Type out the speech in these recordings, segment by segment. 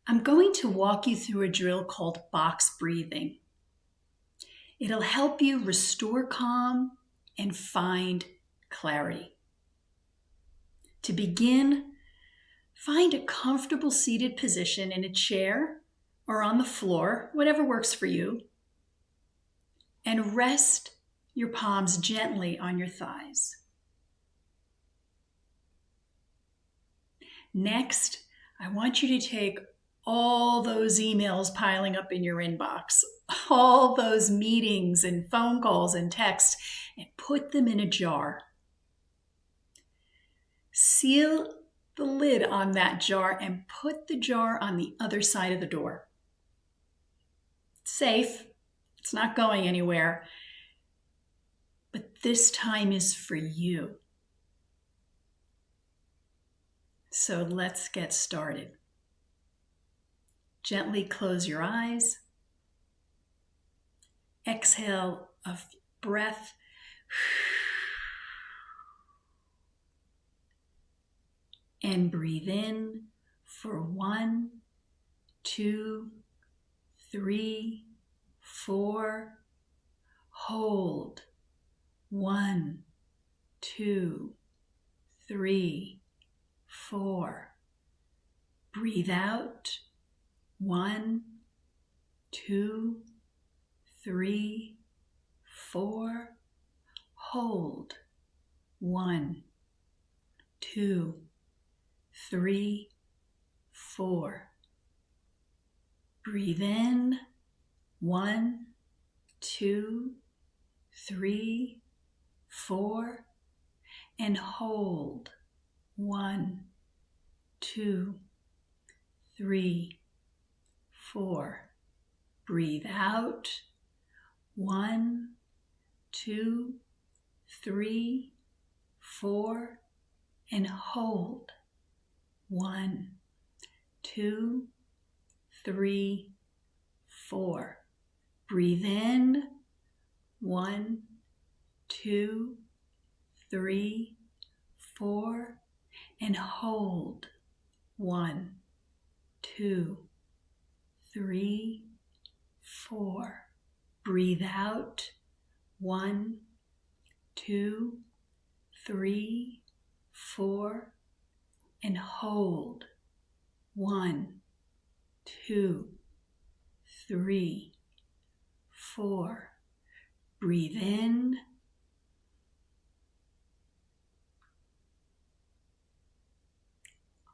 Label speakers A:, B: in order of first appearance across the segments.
A: I'm going to walk you through a drill called box breathing. It'll help you restore calm and find clarity. To begin, find a comfortable seated position in a chair or on the floor, whatever works for you, and rest your palms gently on your thighs. Next, I want you to take all those emails piling up in your inbox, all those meetings and phone calls and texts, and put them in a jar. Seal the lid on that jar and put the jar on the other side of the door. It's safe. It's not going anywhere. But this time is for you. So let's get started. Gently close your eyes. Exhale a breath. And breathe in for 1, 2, 3, 4. Hold. 1, 2, 3, 4. Breathe out. 1, 2, 3, 4. Hold. 1, 2, 3, 4. Breathe in. 1, 2, 3, 4. And hold. 1, 2, 3, 4. Breathe out. 1, 2, 3, 4. And hold. 1, 2, 3, 4. Breathe in. 1, 2, 3, 4. And hold. 1, 2, 3, 4. Breathe out. 1, 2, 3, 4. And hold. 1, 2, 3, 4. Breathe in.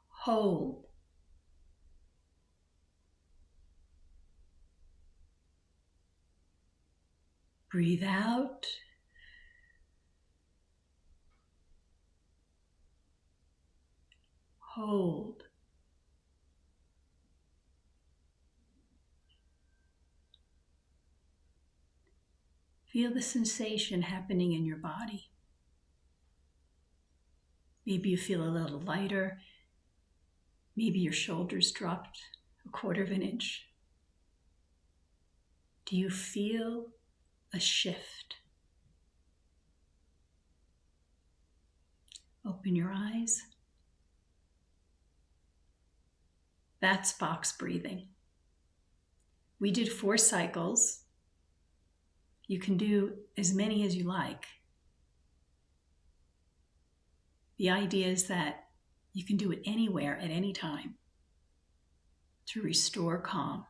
A: Hold. Breathe out. Hold. Feel the sensation happening in your body. Maybe you feel a little lighter. Maybe your shoulders dropped 1/4 of an inch. Do you feel a shift? Open your eyes. That's box breathing. We did 4 cycles. You can do as many as you like. The idea is that you can do it anywhere at any time to restore calm.